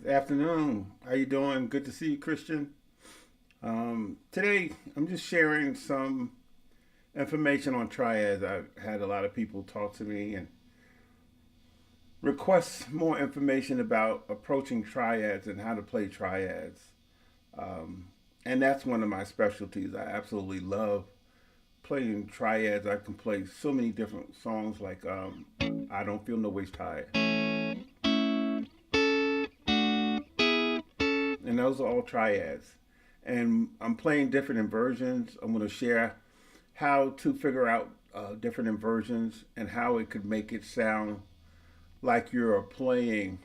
Good afternoon. How you doing? Good to see you, Christian. Today, I'm just sharing some information on triads. I've had a lot of people talk to me and request more information about approaching triads and how to play triads. Um, and that's one of my specialties. I absolutely love playing triads. I can play so many different songs like I Don't Feel No Waste Tired. And those are all triads. And I'm playing different inversions. I'm going to share how to figure out different inversions and how it could make it sound like you're playing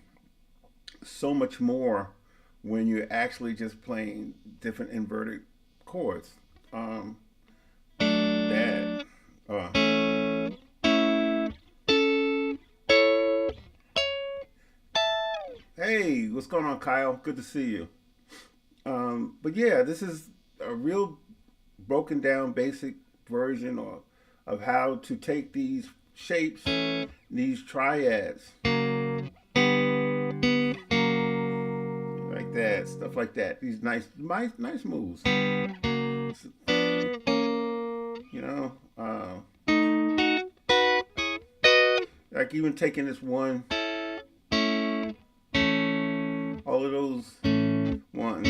so much more when you're actually just playing different inverted chords. Um, that. Hey, what's going on, Kyle? Good to see you. But yeah, this is a real broken down basic version of how to take these shapes, these triads, like that, stuff like that. These nice moves. You know, like even taking this one, all of those ones,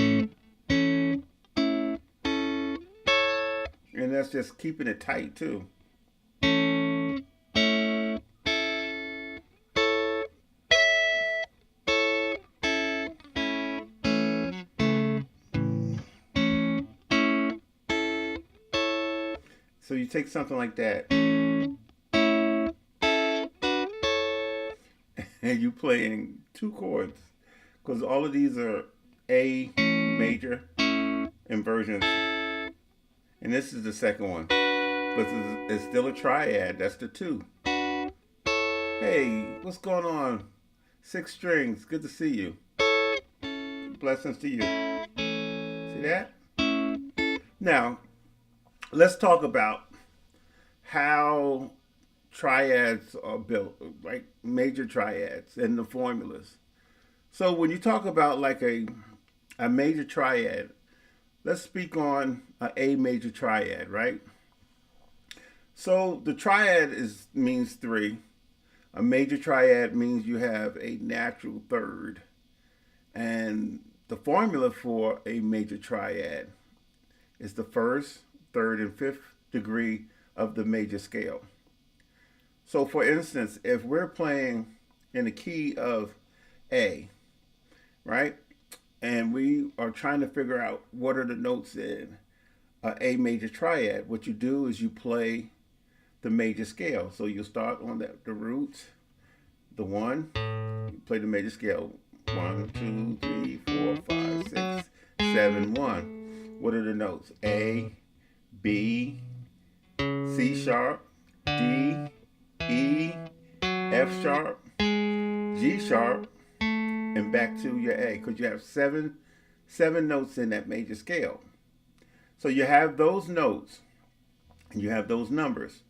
and that's just keeping it tight too. So you take something like that, and you play in two chords, because all of these are A major inversions, and this is the second one, but it's still a triad. That's the two. Hey, what's going on? Six strings. Good to see you. Blessings to you. See that? Now, let's talk about how triads are built, like major triads and the formulas. So when you talk about like a major triad, let's speak on a major triad, right? So the triad is means three. A major triad means you have a natural third. And the formula for a major triad is the first, third, and fifth degree of the major scale. So, for instance, if we're playing in the key of A, right, and we are trying to figure out what are the notes in A major triad, what you do is you play the major scale. So you start on the root, the one, you play the major scale. 1, 2, 3, 4, 5, 6, 7, 1. What are the notes? A, B, C sharp, D, E, F sharp, G sharp, and back to your A, because you have seven notes in that major scale. So you have those notes and you have those numbers.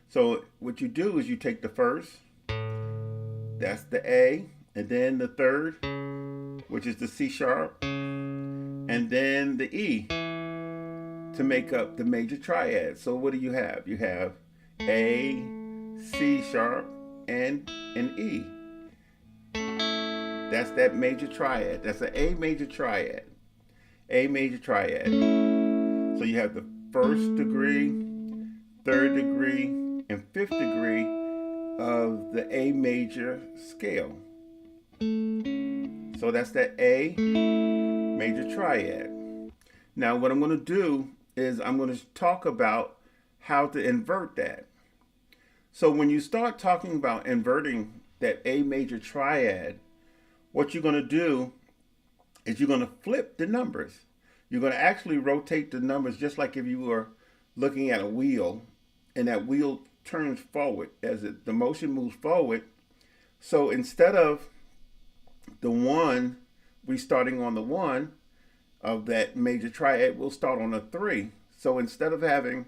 So what you do is you take the first, that's the A, and then the third, which is the C sharp, and then the E to make up the major triad. So what do you have? You have A, C sharp, and an E. That's that major triad. That's an A major triad. A major triad. So you have the first degree, third degree, and fifth degree of the A major scale. So that's that A major triad. Now what I'm going to do is I'm going to talk about how to invert that. So when you start talking about inverting that A major triad, what you're going to do is you're going to flip the numbers. You're going to actually rotate the numbers just like if you were looking at a wheel and that wheel turns forward as the motion moves forward. So instead of the one, we starting on the one of that major triad, we'll start on a three. So instead of having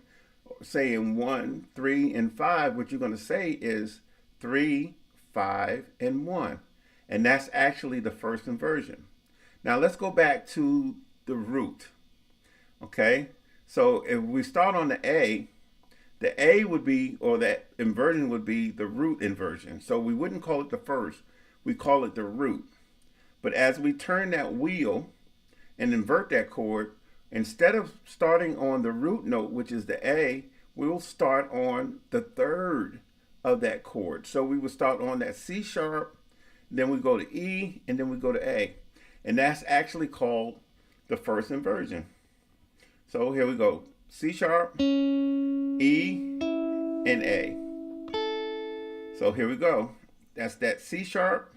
saying 1, 3, and 5, what you're going to say is 3, 5, and 1. And that's actually the first inversion. Now let's go back to the root. Okay, so if we start on the A would be, or that inversion would be the root inversion. So we wouldn't call it the first, we call it the root. But as we turn that wheel and invert that chord, instead of starting on the root note, which is the A, we'll start on the third of that chord. So we would start on that C sharp, then we go to E, and then we go to A. And that's actually called the first inversion. So here we go. C sharp, E, and A. So here we go. That's that C sharp,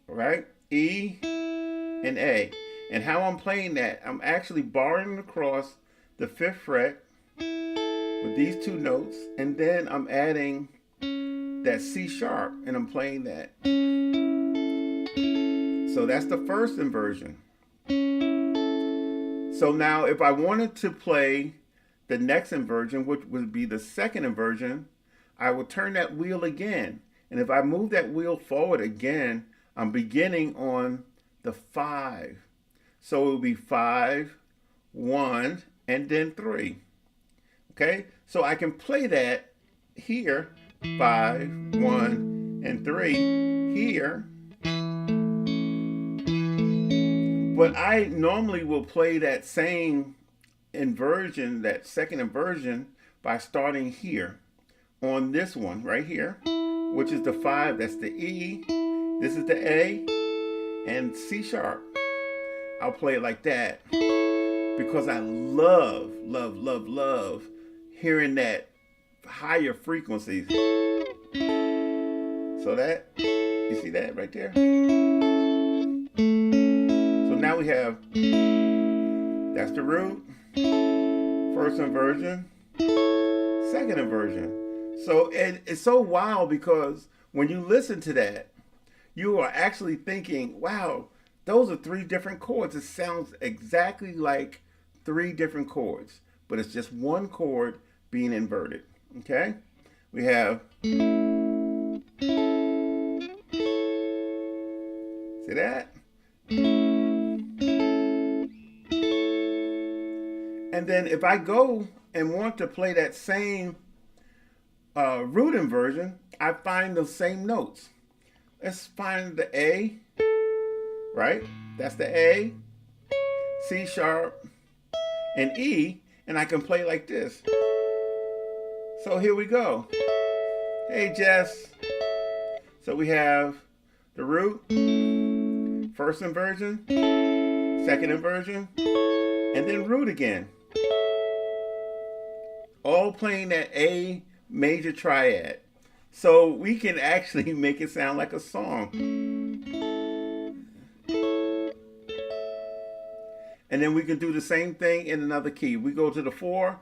right? E, and A. And how I'm playing that, I'm actually barring across the 5th fret with these two notes, and then I'm adding that C sharp, and I'm playing that. So that's the first inversion. So now if I wanted to play the next inversion, which would be the second inversion, I would turn that wheel again. And if I move that wheel forward again, I'm beginning on the 5. So it would be 5, 1, and then 3. Okay, so I can play that here, 5, 1, and 3 here. But I normally will play that same inversion, that second inversion, by starting here on this one right here, which is the 5. That's the E. This is the A, and C sharp. I'll play it like that because I love, love, love, love hearing that higher frequencies. So that, you see that right there? So now we have, that's the root, first inversion, second inversion. So it's so wild because when you listen to that, you are actually thinking, wow, those are 3 different chords. It sounds exactly like 3 different chords, but it's just one chord being inverted. Okay? We have, see that? And then if I go and want to play that same root inversion, I find the same notes. Let's find the A, right? That's the A, C sharp, and E, and I can play like this. So here we go. Hey, Jess. So we have the root, first inversion, second inversion, and then root again. All playing that A major triad. So we can actually make it sound like a song. And then we can do the same thing in another key. We go to the 4.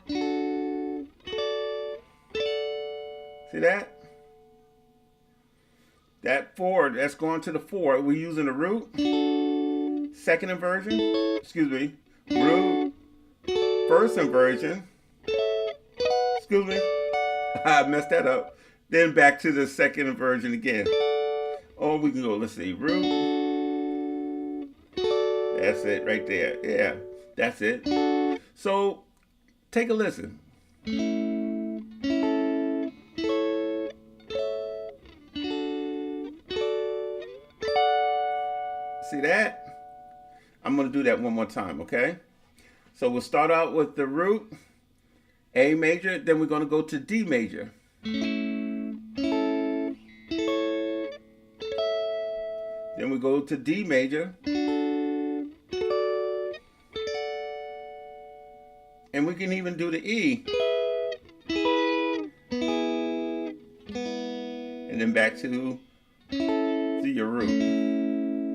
See that? That 4, that's going to the 4. We're using the root, second inversion, root, first inversion, I messed that up. Then back to the second inversion again. Or we can go, let's see, root. That's it right there. Yeah, that's it. So take a listen. See that? I'm going to do that one more time, okay? So we'll start out with the root, A major, then we're going to go to D major. Then we go to D major. And we can even do the E. And then back to your root.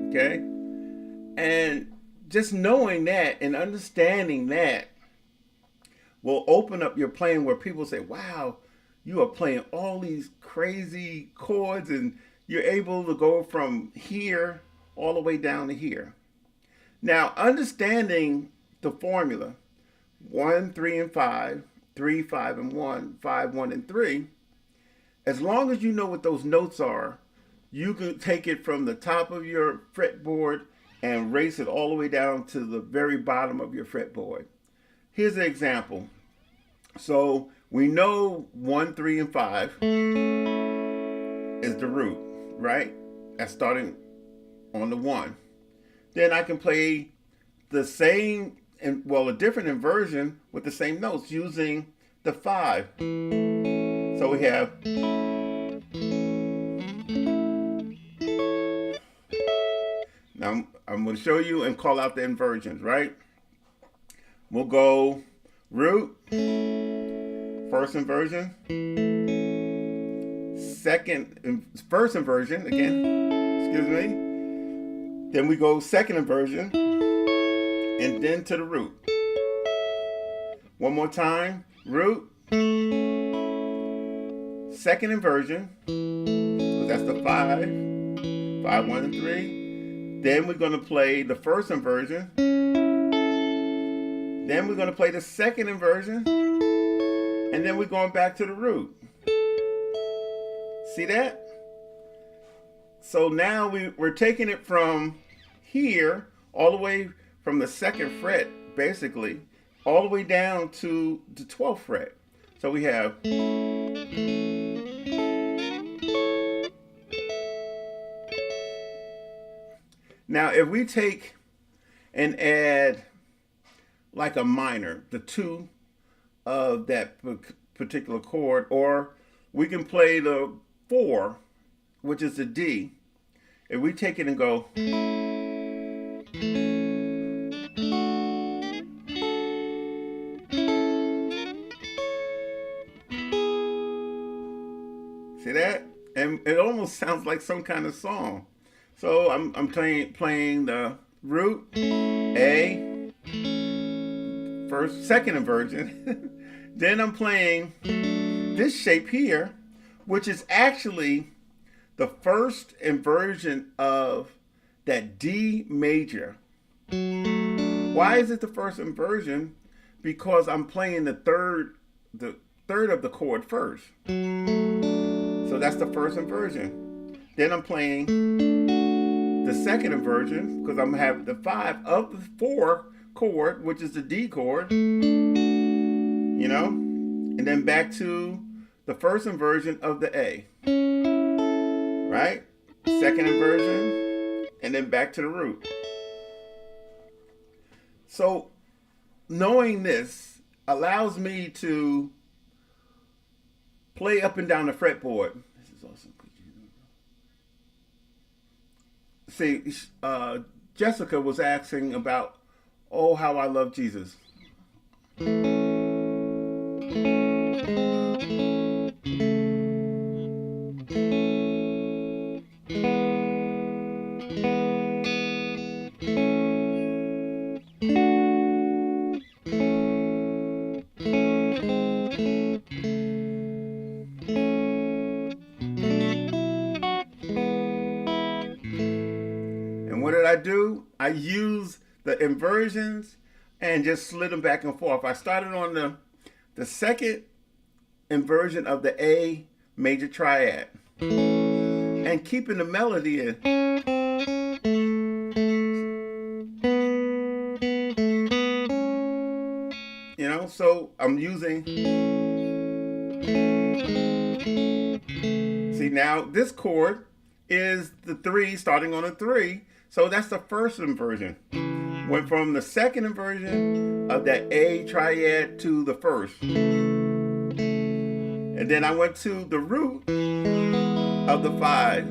Okay? And just knowing that and understanding that will open up your playing where people say, wow, you are playing all these crazy chords and you're able to go from here all the way down to here. Now, understanding the formula, 1, 3, and 5, 3, 5, and 1, 5, 1, and 3, as long as you know what those notes are, you can take it from the top of your fretboard and race it all the way down to the very bottom of your fretboard. Here's an example. So we know 1, 3, and 5 is the root, right? That's starting on the 1. Then I can play the same, a different inversion with the same notes using the 5. So we have now I'm going to show you and call out the inversions, right? We'll go root, first inversion, first inversion, again, excuse me. Then we go second inversion, and then to the root. One more time, root, second inversion, so that's the 5, 5, 1, and 3. Then we're going to play the first inversion. Then we're going to play the second inversion. And then we're going back to the root. See that? So now we're taking it from here, all the way from the 2nd fret, basically, all the way down to the 12th fret. So we have now if we take and add like a minor, the 2 of that particular chord, or we can play the 4, which is the D. If we take it and go, see that? And it almost sounds like some kind of song. So I'm playing the root, A, second inversion. Then I'm playing this shape here, which is actually the first inversion of that D major. Why is it the first inversion? Because I'm playing the third of the chord first. So that's the first inversion. Then I'm playing the second inversion because I'm having the 5 of the 4 chord, which is the D chord, you know, and then back to the first inversion of the A, right? Second inversion, and then back to the root. So knowing this allows me to play up and down the fretboard. This is awesome. See, Jessica was asking about, oh, how I love Jesus. What did I do? I used the inversions and just slid them back and forth. I started on the second inversion of the A major triad and keeping the melody in. You know, so I'm using. See, now this chord is the 3, starting on a 3. So that's the first inversion. Went from the second inversion of that A triad to the first. And then I went to the root of the 5.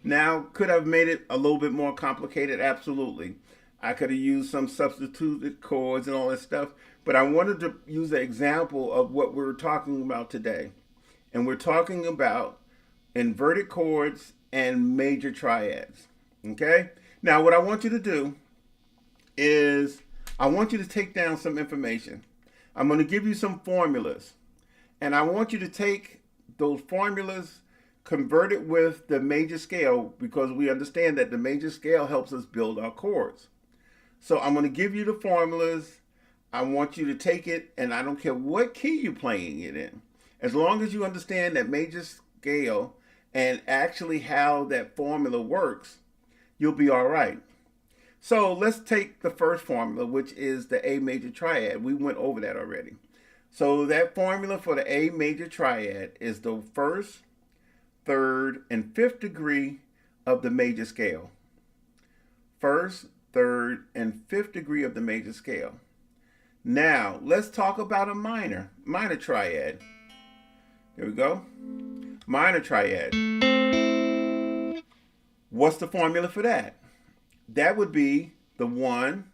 Now, could I have made it a little bit more complicated? Absolutely. I could have used some substituted chords and all that stuff, but I wanted to use an example of what we're talking about today. And we're talking about inverted chords and major triads. Okay? Now, what I want you to do is I want you to take down some information. I'm going to give you some formulas. And I want you to take those formulas converted with the major scale, because we understand that the major scale helps us build our chords. So I'm going to give you the formulas. I want you to take it, and I don't care what key you're playing it in. As long as you understand that major scale and actually how that formula works, you'll be all right. So let's take the first formula, which is the A major triad. We went over that already. So that formula for the A major triad is the first, third, and fifth degree of the major scale. First, third, and fifth degree of the major scale. Now, let's talk about a minor triad. Here we go. Minor triad. What's the formula for that? That would be the 1,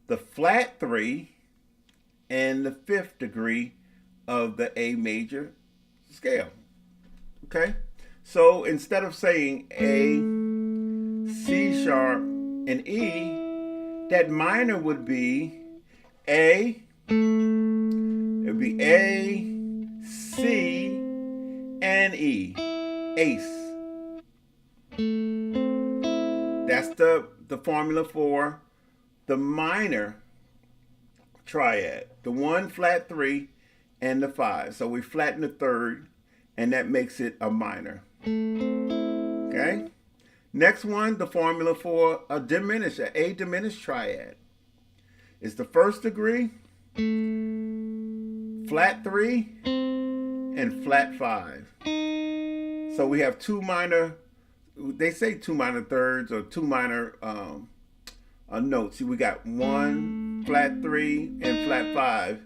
the flat 3, and the fifth degree of the A major scale. Okay? So instead of saying A, C sharp, and E, that minor would be A, it would be A, C, and E. Ace. That's the formula for the minor triad. The 1, flat 3, and the 5. So we flatten the third, and that makes it a minor. Okay? Next one, the formula for a diminished triad. It's the first degree, flat 3, and flat 5. So we have two minor, they say two minor thirds or two minor notes. See, we got 1, flat 3, and flat 5.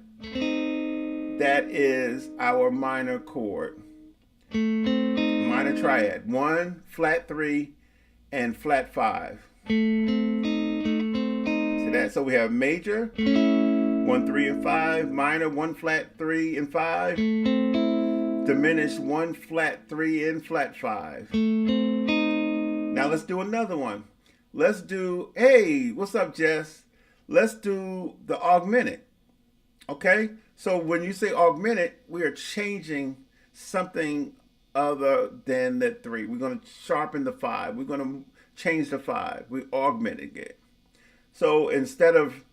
That is our minor chord. Minor triad. 1, flat 3, and flat 5. See that? So we have major, 1, 3, and 5. Minor, 1, flat 3, and 5. Diminished, 1, flat 3, and flat 5. Now let's do another one. Let's do, hey, what's up, Jess? Let's do the augmented. Okay? So when you say augmented, we are changing something other than the 3. We're going to sharpen the 5. We're going to change the 5. We augmented it. So instead of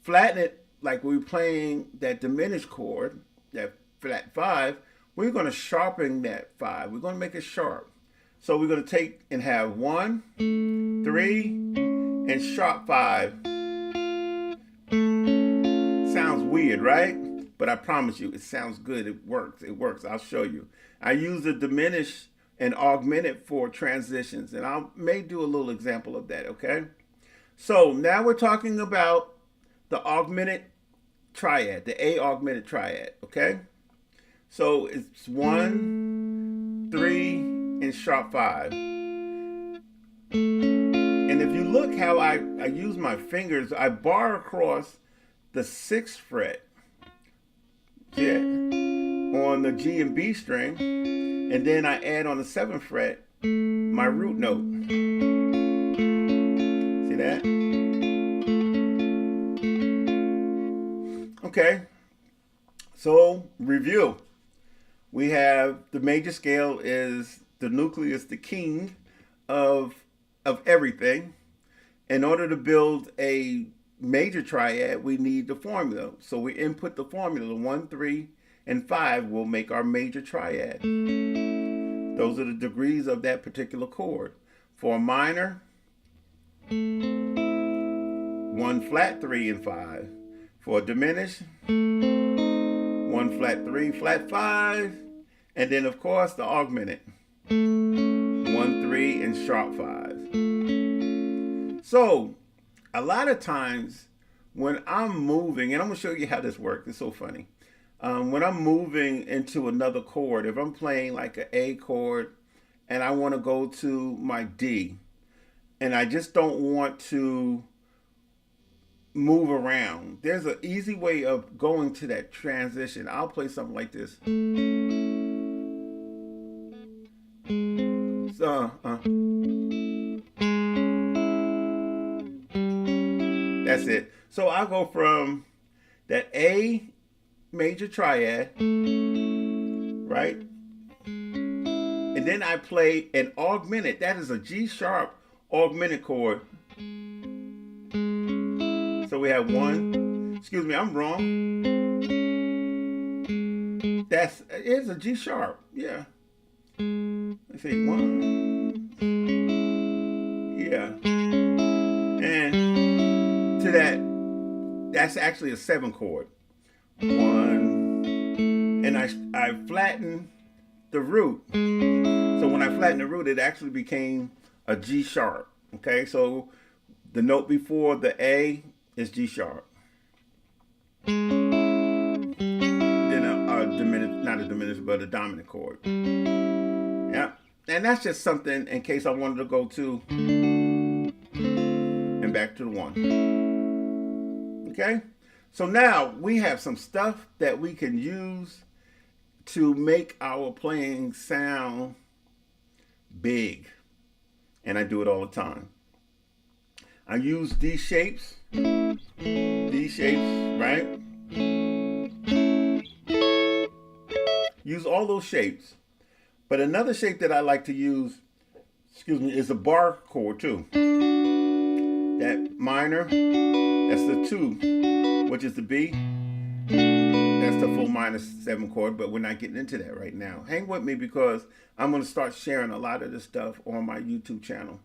flatten it like we were playing that diminished chord, that flat 5, we're going to sharpen that 5. We're going to make it sharp. So we're going to take and have 1, 3, and sharp 5. Sounds weird, right? But I promise you, it sounds good. It works. It works. I'll show you. I use the diminished and augmented for transitions, and I may do a little example of that, okay? So now we're talking about the augmented triad, the A augmented triad, okay? So it's 1, 3, and sharp 5. And if you look how I use my fingers, I bar across the 6th fret, yeah, on the G and B string, and then I add on the 7th fret my root note. See that? Okay, so review. We have the major scale is the nucleus, the king of everything. In order to build a major triad, we need the formula. So we input the formula. 1, 3, and 5 will make our major triad. Those are the degrees of that particular chord. For a minor, 1, flat 3, and 5. For a diminished, 1, flat 3, flat 5. And then, of course, the augmented, 1, 3, and sharp 5. So, a lot of times when I'm moving, and I'm going to show you how this works. It's so funny. When I'm moving into another chord, if I'm playing like an A chord and I want to go to my D, and I just don't want to move around, there's an easy way of going to that transition. I'll play something like this. That's it. So I'll go from that A major triad, right, and then I play an augmented. That is a G sharp augmented chord. So we have one. Excuse me, I'm wrong. It's a G sharp. Yeah. Let's see, one. Yeah. And to that's actually a 7 chord. One. And I flatten the root. So when I flatten the root, it actually became a G sharp. Okay, so the note before the A is G sharp. Then a diminished, not a diminished, but a dominant chord. Yeah, and that's just something in case I wanted to go to and back to the 1. Okay, so now we have some stuff that we can use to make our playing sound big, and I do it all the time. I use these shapes, right? Use all those shapes. But another shape that I like to use, is a bar chord too. That minor, that's the 2, which is the B. That's the full minor 7 chord, but we're not getting into that right now. Hang with me because I'm going to start sharing a lot of this stuff on my YouTube channel.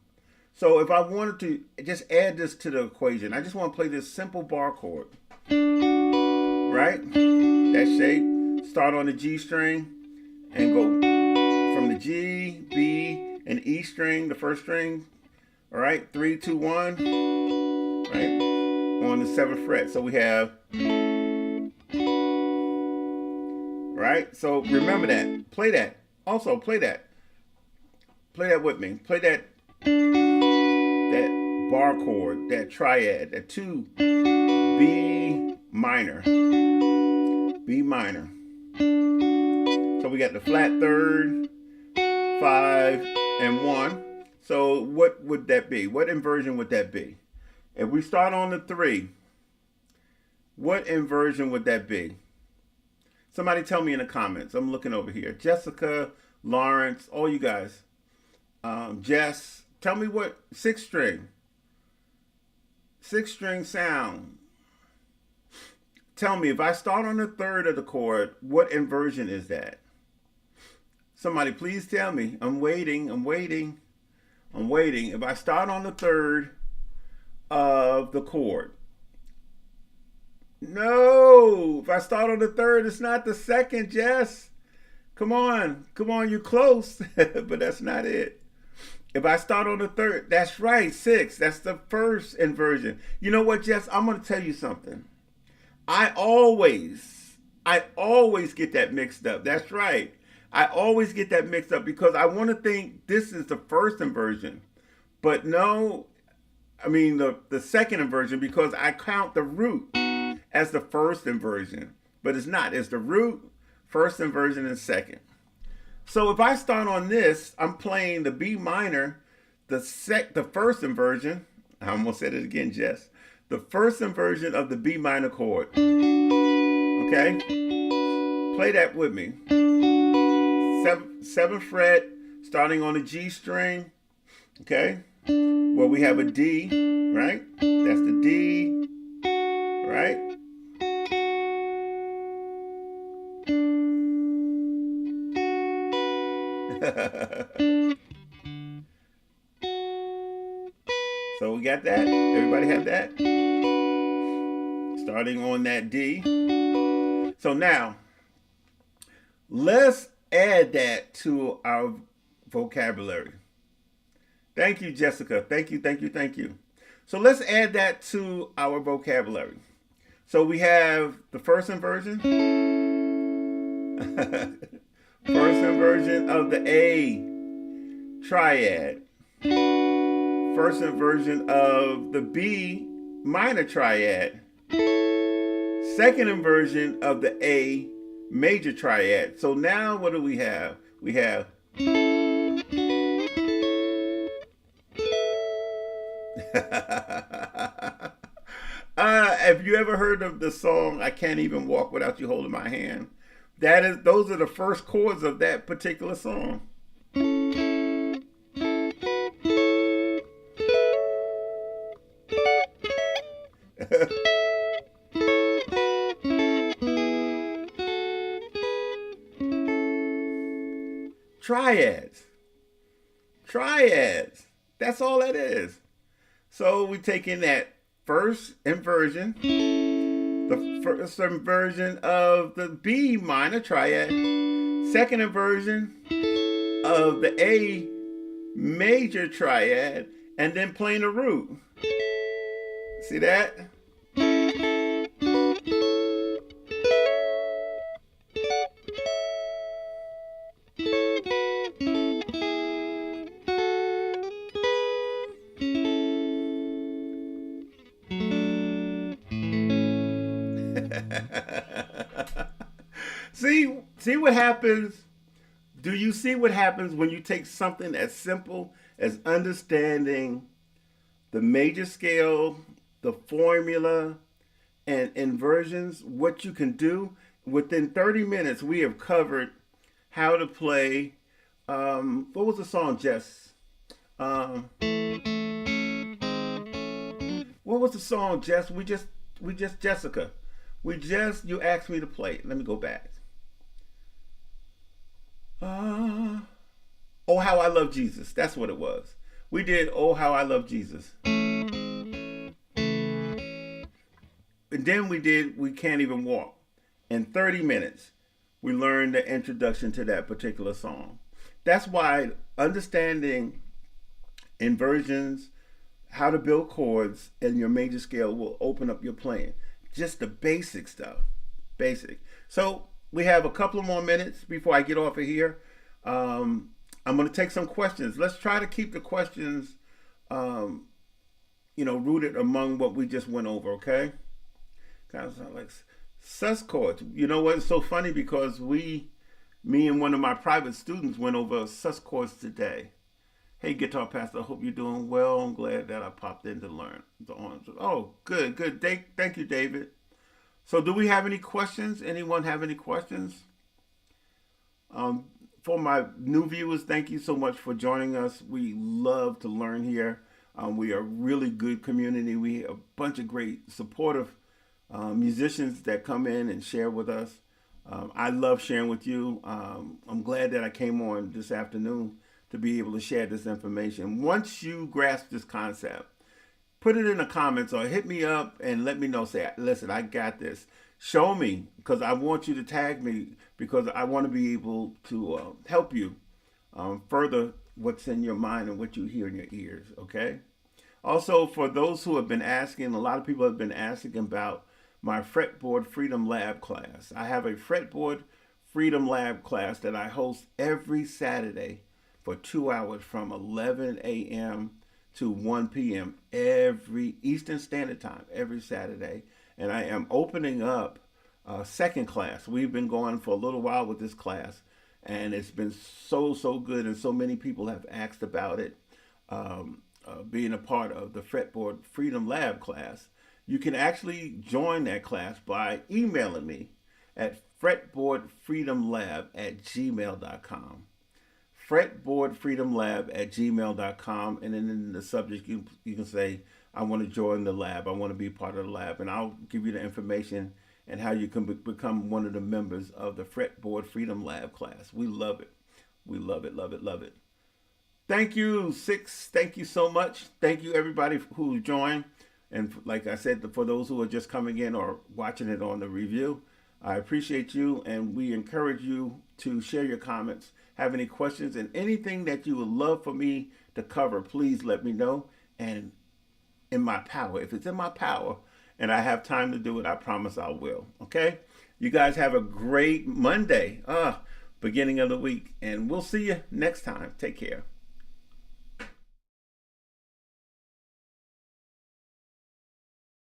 So if I wanted to just add this to the equation, I just want to play this simple bar chord, right? That shape, start on the G string and go from the G, B, and E string, the first string, all right? 3, 2, 1, right? On the 7th fret. So we have, right? So remember that. Play that. Also play that. Play that with me. Play that bar chord, that triad, that 2, B minor. B minor. So we got the flat 3rd, 5, and 1. So what would that be? What inversion would that be? If we start on the 3, what inversion would that be? Somebody tell me in the comments. I'm looking over here. Jessica, Lawrence, all you guys. Jess, tell me what 6 string. 6 string sound. Tell me, if I start on the 3rd of the chord, what inversion is that? Somebody please tell me. I'm waiting. If I start on the 3rd of the chord. No, if I start on the 3rd, it's not the 2nd, Jess. Come on, you're close, but that's not it. If I start on the 3rd, that's right, 6. That's the first inversion. You know what, Jess? I'm going to tell you something. I always get that mixed up. That's right. I always get that mixed up because I want to think this is the first inversion. But no, I mean the 2nd inversion because I count the root as the first inversion. But it's not. It's the root, first inversion, and 2nd. So if I start on this, I'm playing the B minor, the first inversion. I almost said it again, Jess. The first inversion of the B minor chord. Okay? Play that with me. 7th fret, starting on the G string. Okay? Where we have a D, right? That's the D, right? So we got that. Everybody have that? Starting on that D. So now, let's add that to our vocabulary. Thank you, Jessica. Thank you. So let's add that to our vocabulary. So we have the first inversion. First inversion of the A triad. First inversion of the B minor triad. Second inversion of the A major triad. So now what do we have? We have have you ever heard of the song I Can't Even Walk Without You Holding My Hand? Those are the first chords of that particular song. triads. Triads. That's all that is. So we take in that first inversion, the first inversion of the B minor triad, second inversion of the A major triad, and then playing the root. See that? See what happens? Do you see what happens when you take something as simple as understanding the major scale, the formula, and inversions? What you can do within 30 minutes, we have covered how to play. What was the song, Jess? What was the song, Jess? We just Jessica. You asked me to play it. Let me go back. Oh, How I Love Jesus. That's what it was. We did Oh, How I Love Jesus. And then we did We Can't Even Walk. In 30 minutes, we learned the introduction to that particular song. That's why understanding inversions, how to build chords in your major scale will open up your playing. Just the basic stuff. Basic. So we have a couple of more minutes before I get off of here. I'm going to take some questions. Let's try to keep the questions, rooted among what we just went over, okay? Kind of sound like sus chords. You know what? It's so funny because me and one of my private students went over sus chords today. Hey, Guitar Pastor, I hope you're doing well. I'm glad that I popped in to learn. Oh, good. Thank you, David. So do we have any questions? Anyone have any questions? For my new viewers, thank you so much for joining us. We love to learn here. We are a really good community. We have a bunch of great supportive musicians that come in and share with us. I love sharing with you. I'm glad that I came on this afternoon to be able to share this information. Once you grasp this concept, put it in the comments or hit me up and let me know. Say, listen, I got this. Show me, because I want you to tag me, because I want to be able to help you further what's in your mind and what you hear in your ears, okay? Also, for those who have been asking, a lot of people have been asking about my Fretboard Freedom Lab class. I have a Fretboard Freedom Lab class that I host every Saturday for 2 hours from 11 a.m. to 1 p.m. every Eastern Standard Time, every Saturday. And I am opening up a second class. We've been going for a little while with this class, and it's been so good, and so many people have asked about it, being a part of the Fretboard Freedom Lab class. You can actually join that class by emailing me at fretboardfreedomlab@gmail.com. fretboardfreedomlab@gmail.com, and then in the subject you can say, I want to join the lab, I want to be part of the lab, and I'll give you the information and how you can become one of the members of the Fretboard Freedom Lab class. We love it. We love it. Thank you, Six. Thank you so much. Thank you, everybody who joined. And like I said, for those who are just coming in or watching it on the review, I appreciate you, and we encourage you to share your comments, have any questions, and anything that you would love for me to cover, please let me know. And in my power, if it's in my power and I have time to do it, I promise I will. Okay? You guys have a great Monday, beginning of the week, and we'll see you next time. Take care.